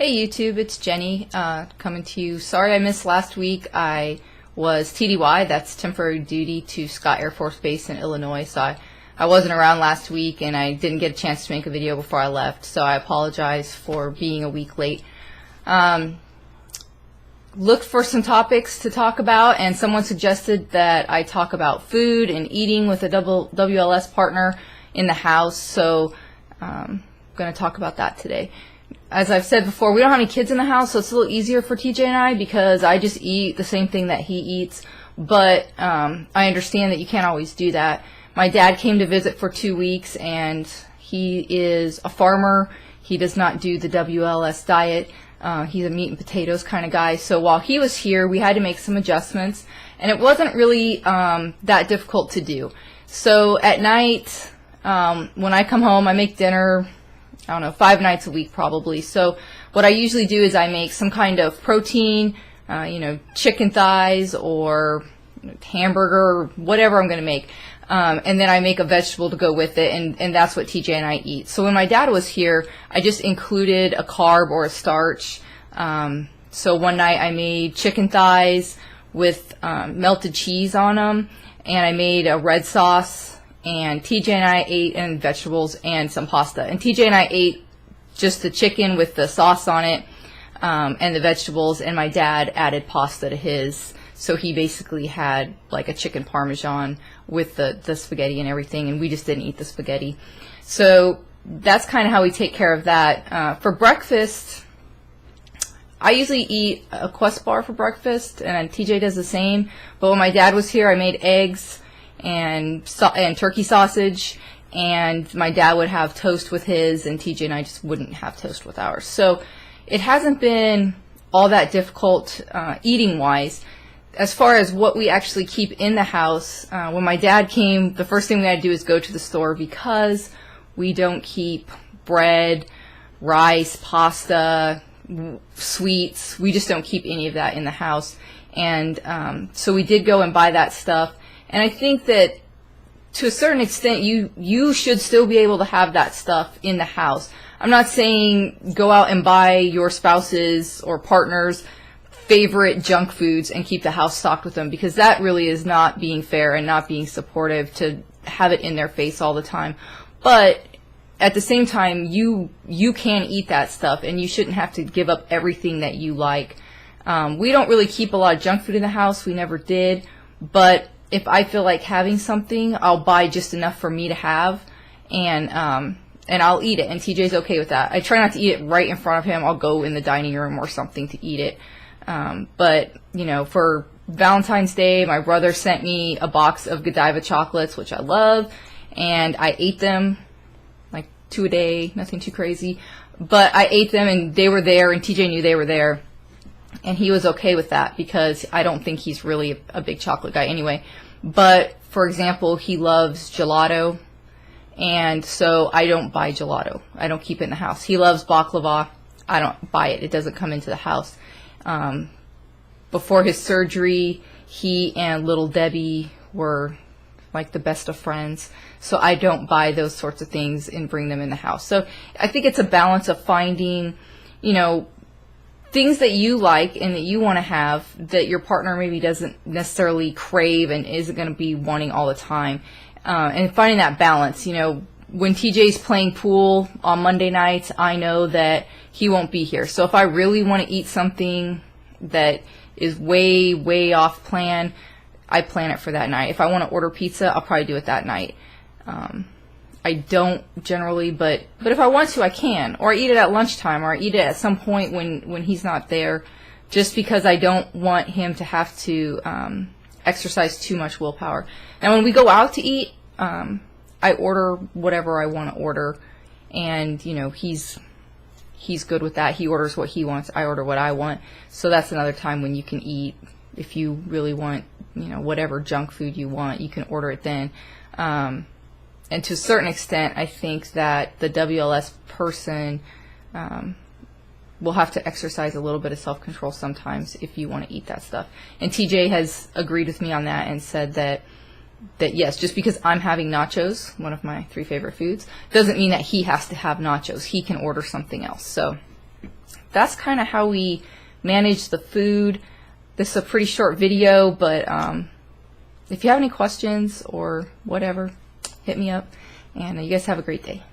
Hey YouTube, it's Jenny coming to you. Sorry I missed last week. I was TDY, that's temporary duty to Scott Air Force Base in Illinois, so I wasn't around last week and I didn't get a chance to make a video before I left, so I apologize for being a week late. Looked for some topics to talk about, and someone suggested that I talk about food and eating with a WLS partner in the house, so I'm going to talk about that today. As I've said before, we don't have any kids in the house, so it's a little easier for TJ and I because I just eat the same thing that he eats. But I understand that you can't always do that. My dad came to visit for 2 weeks, and he is a farmer. He does not do the WLS diet. He's a meat and potatoes kind of guy. So while he was here, we had to make some adjustments, and it wasn't really that difficult to do. So at night, when I come home, I make dinner. I don't know, 5 nights a week probably. So what I usually do is I make some kind of protein, chicken thighs or hamburger, or whatever I'm going to make. And then I make a vegetable to go with it, and that's what TJ and I eat. So when my dad was here, I just included a carb or a starch. So one night I made chicken thighs with melted cheese on them, and I made a red sauce. And TJ and I ate and vegetables and some pasta. And TJ and I ate just the chicken with the sauce on it and the vegetables, and my dad added pasta to his. So he basically had like a chicken parmesan with the spaghetti and everything, and we just didn't eat the spaghetti. So that's kind of how we take care of that. For breakfast, I usually eat a Quest bar for breakfast, and TJ does the same. But when my dad was here, I made eggs and turkey sausage, and my dad would have toast with his, and TJ and I just wouldn't have toast with ours. So it hasn't been all that difficult eating wise. As far as what we actually keep in the house, when my dad came, the first thing we had to do is go to the store because we don't keep bread, rice, pasta, sweets. We just don't keep any of that in the house. And so we did go and buy that stuff. And I think that to a certain extent, you should still be able to have that stuff in the house. I'm not saying go out and buy your spouse's or partner's favorite junk foods and keep the house stocked with them, because that really is not being fair and not being supportive to have it in their face all the time. But at the same time, you can eat that stuff, and you shouldn't have to give up everything that you like. We don't really keep a lot of junk food in the house. We never did. But if I feel like having something, I'll buy just enough for me to have, and I'll eat it, and TJ's okay with that. I try not to eat it right in front of him. I'll go in the dining room or something to eat it. But, for Valentine's Day, my brother sent me a box of Godiva chocolates, which I love, and I ate them, like 2 a day, nothing too crazy. But I ate them, and they were there, and TJ knew they were there. And he was okay with that because I don't think he's really a big chocolate guy anyway. But, for example, he loves gelato, and so I don't buy gelato. I don't keep it in the house. He loves baklava. I don't buy it. It doesn't come into the house. Before his surgery, he and little Debbie were like the best of friends. So I don't buy those sorts of things and bring them in the house. So I think it's a balance of finding, things that you like and that you want to have that your partner maybe doesn't necessarily crave and isn't going to be wanting all the time, and finding that balance. When TJ's playing pool on Monday nights, I know that he won't be here. So if I really want to eat something that is way, way off plan, I plan it for that night. If I want to order pizza, I'll probably do it that night. I don't generally, but if I want to, I can. Or I eat it at lunchtime, or I eat it at some point when he's not there, just because I don't want him to have to exercise too much willpower. Now, when we go out to eat, I order whatever I want to order, and he's good with that. He orders what he wants. I order what I want. So that's another time when you can eat. If you really want, whatever junk food you want, you can order it then. And to a certain extent, I think that the WLS person will have to exercise a little bit of self-control sometimes if you want to eat that stuff. And TJ has agreed with me on that and said that yes, just because I'm having nachos, one of my 3 favorite foods, doesn't mean that he has to have nachos. He can order something else. So that's kind of how we manage the food. This is a pretty short video, but if you have any questions or whatever, hit me up, and you guys have a great day.